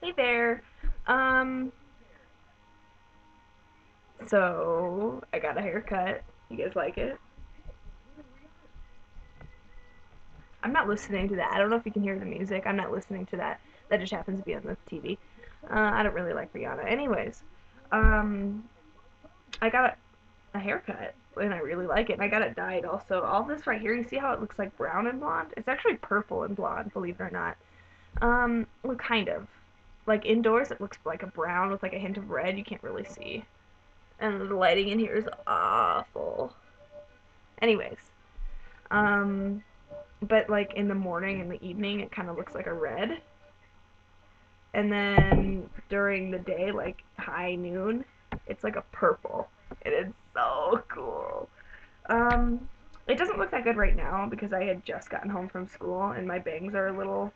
Hey there. Um, so I got a haircut. You guys like it? I'm not listening to that. I don't know if you can hear the music. I'm not listening to that. That just happens to be on the TV. I don't really like Rihanna. Anyways, um, I got a haircut and I really like it. And I got it dyed also. All this right here, you see how it looks like brown and blonde? It's actually purple and blonde, believe it or not. Well, kind of. Like indoors, it looks like a brown with like a hint of red. You can't really see. And the lighting in here is awful. Anyways, um, but like in the morning and the evening, it kind of looks like a red, and then during the day, like high noon, it's like a purple. It is so cool. Um, it doesn't look that good right now because I had just gotten home from school and my bangs are a little.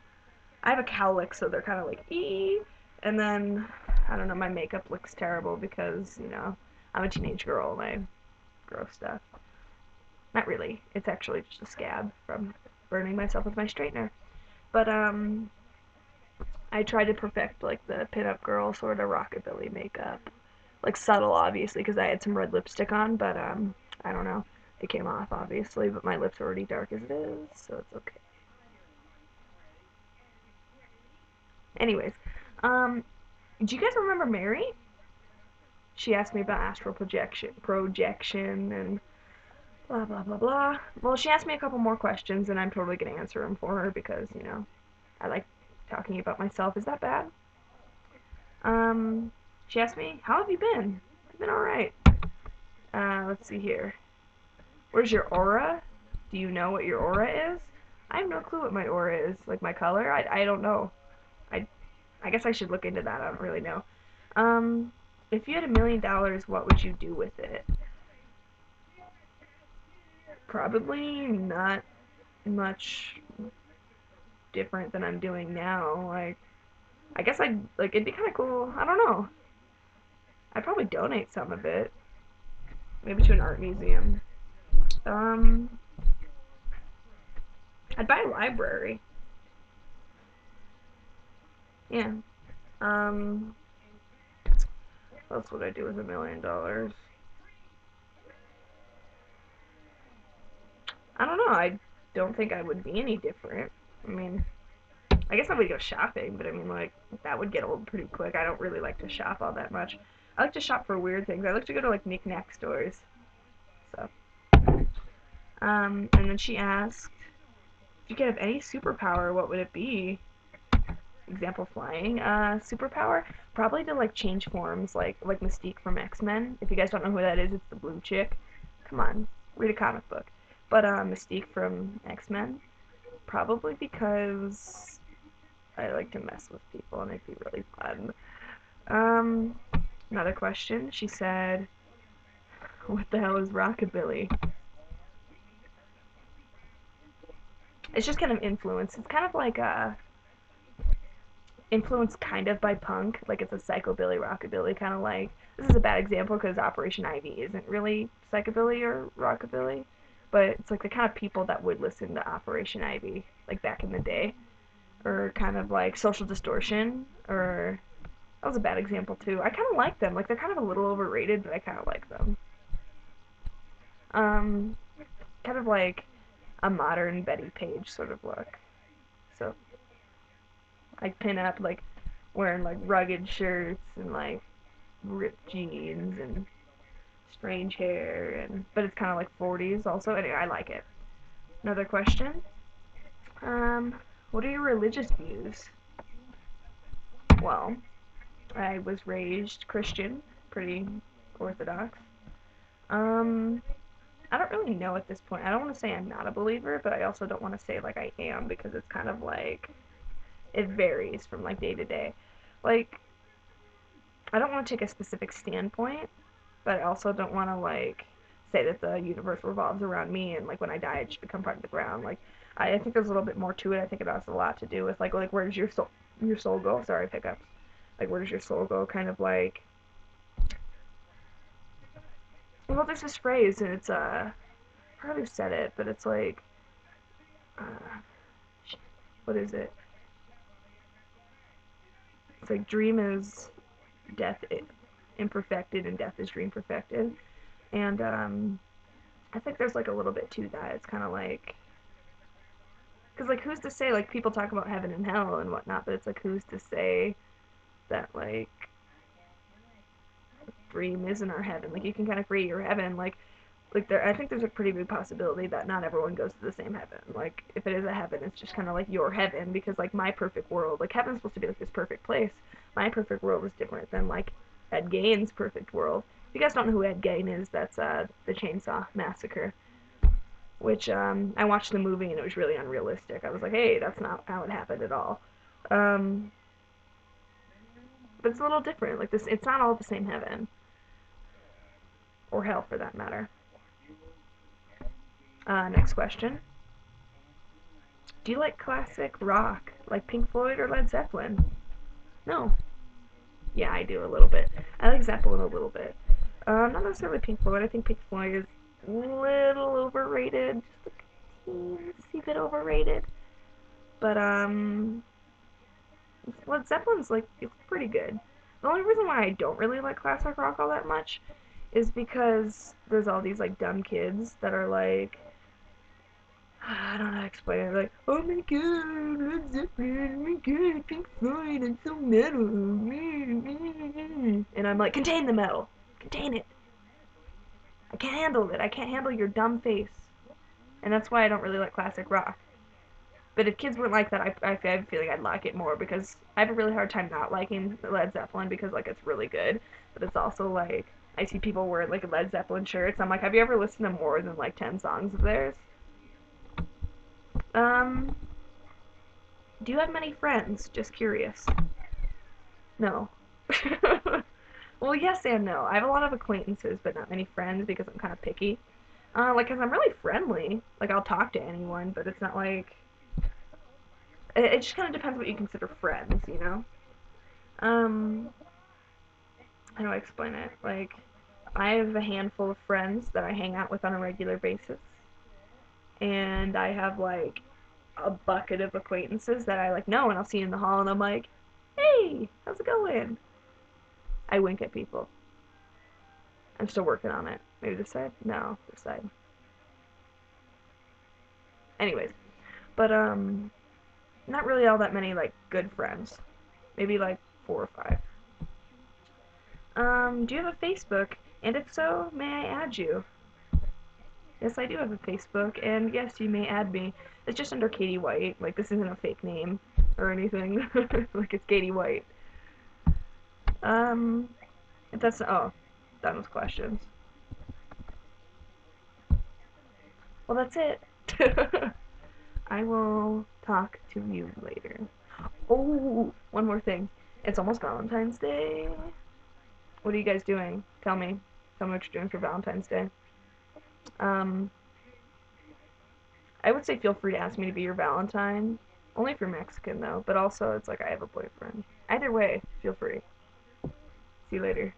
I have a cowlick, so they're kind of like ee. And then I don't know, my makeup looks terrible because I'm a teenage girl and I gross stuff. Not really. It's actually just a scab from burning myself with my straightener. But I tried to perfect like the pinup girl sort of rockabilly makeup, like subtle obviously because I had some red lipstick on, but I don't know. It came off obviously, but my lips are already dark as it is, so it's okay. Anyways, um, do you guys remember Mary? She asked me about astral projection, and blah blah blah blah. Well, she asked me a couple more questions, and I'm totally gonna answer them for her because I like talking about myself. Is that bad? Um, she asked me, "How have you been?" I've been all right. Let's see here. Where's your aura? Do you know what your aura is? I have no clue what my aura is. Like my color? I don't know. I I guess I should look into that. I don't really know. Um, if you had $1 million, what would you do with it? Probably not much different than I'm doing now. Like I guess I'd like it'd be kind of cool. I don't know. I'd probably donate some of it, maybe to an art museum. Um, I'd buy a library. Yeah. Um, what else would I do with $1 million? I don't know. I don't think I would be any different. I mean, I guess I would go shopping, but I mean, like, that would get old pretty quick. I don't really like to shop all that much. I like to shop for weird things. I like to go to, like, knick-knack stores. So, and then she asked, if you could have any superpower, what would it be? Example, flying. Superpower? Probably to, like, change forms, like Mystique from X-Men. If you guys don't know who that is, it's the blue chick. Come on, read a comic book. But, Mystique from X-Men. Probably because I like to mess with people and it'd be really fun. Um, Another question. She said, "What the hell is rockabilly?" It's just kind of influence. It's kind of like influenced kind of by punk. Like it's a psychobilly rockabilly kind of like. This is a bad example because Operation Ivy isn't really psychobilly or rockabilly, but it's like the kind of people that would listen to Operation Ivy like back in the day, or kind of like Social Distortion, or that was a bad example too. I kind of like them. Like they're kind of a little overrated, but I kind of like them. Um, Kind of like a modern Betty Page sort of look. So like pin up like wearing like rugged shirts and like ripped jeans and strange hair and but it's kind of like 40s also. Anyway, I like it. Another question. Um, what are your religious views? Well, I was raised Christian, pretty orthodox. Um, I don't really know at this point. I don't want to say I'm not a believer, but I also don't want to say like I am because it's kind of like it varies from like day to day. Like I don't want to take a specific standpoint, but I also don't want to like say that the universe revolves around me and like when I die I just become part of the ground. Like I think there's a little bit more to it. I think it has a lot to do with like where does your soul go? Sorry, pickups. Like where does your soul go? Kind of like well, there's this phrase and it's I forgot who said it, but it's like uh, what is it? It's like dream is death imperfected and death is dream perfected. And I think there's like a little bit to that. It's kind of like, because like who's to say, like people talk about heaven and hell and whatnot, but it's like who's to say that like dream isn't our heaven? Like you can kind of create your heaven. Like there, I think there's a pretty big possibility that not everyone goes to the same heaven. Like if it is a heaven, it's just kind of like your heaven, because like my perfect world, like heaven's supposed to be like this perfect place. My perfect world is different than like Ed Gein's perfect world. If you guys don't know who Ed Gein is, that's the Chainsaw Massacre, which I watched the movie and it was really unrealistic. I was like, hey, that's not how it happened at all. Um, but it's a little different. Like this, it's not all the same heaven or hell for that matter. Next question. Do you like classic rock, like Pink Floyd or Led Zeppelin? No. Yeah, I do a little bit. I like Zeppelin a little bit. Not necessarily Pink Floyd. I think Pink Floyd is a little overrated, just a teensy bit overrated. But Led Zeppelin's like it's pretty good. The only reason why I don't really like classic rock all that much is because there's all these like dumb kids that are like, I don't know how to explain it. Like, oh my god, Led Zeppelin, oh my god, Pink Floyd, I'm so metal. And I'm like, contain the metal. Contain it. I can't handle it. I can't handle your dumb face. And that's why I don't really like classic rock. But if kids weren't like that, I feel like I'd like it more, because I have a really hard time not liking Led Zeppelin because like it's really good, but it's also like I see people wearing like Led Zeppelin shirts. I'm like, have you ever listened to more than like 10 songs of theirs? Um, do you have many friends? Just curious. No. Well, yes and no. I have a lot of acquaintances, but not many friends because I'm kind of picky. Like, cause I'm really friendly. Like, I'll talk to anyone, but it's not like it just kind of depends what you consider friends, you know? Um, how do I explain it? Like, I have a handful of friends that I hang out with on a regular basis, and I have like a bucket of acquaintances that I like know, and I'll see in the hall, and I'm like, hey, how's it going? I wink at people. I'm still working on it. Maybe this side? No, this side. Anyways, but not really all that many like good friends. Maybe like 4 or 5. Do you have a Facebook? And if so, may I add you? Yes, I do have a Facebook, and yes, you may add me. It's just under Katie White. Like, this isn't a fake name or anything. Like, it's Katie White. Um, if that's, oh, done with questions. Well, that's it. I will talk to you later. Oh, one more thing. It's almost Valentine's Day. What are you guys doing? Tell me. Tell me what you're doing for Valentine's Day. Um, I would say feel free to ask me to be your Valentine. Only if you're Mexican, though. But also, it's like I have a boyfriend. Either way, feel free. See you later.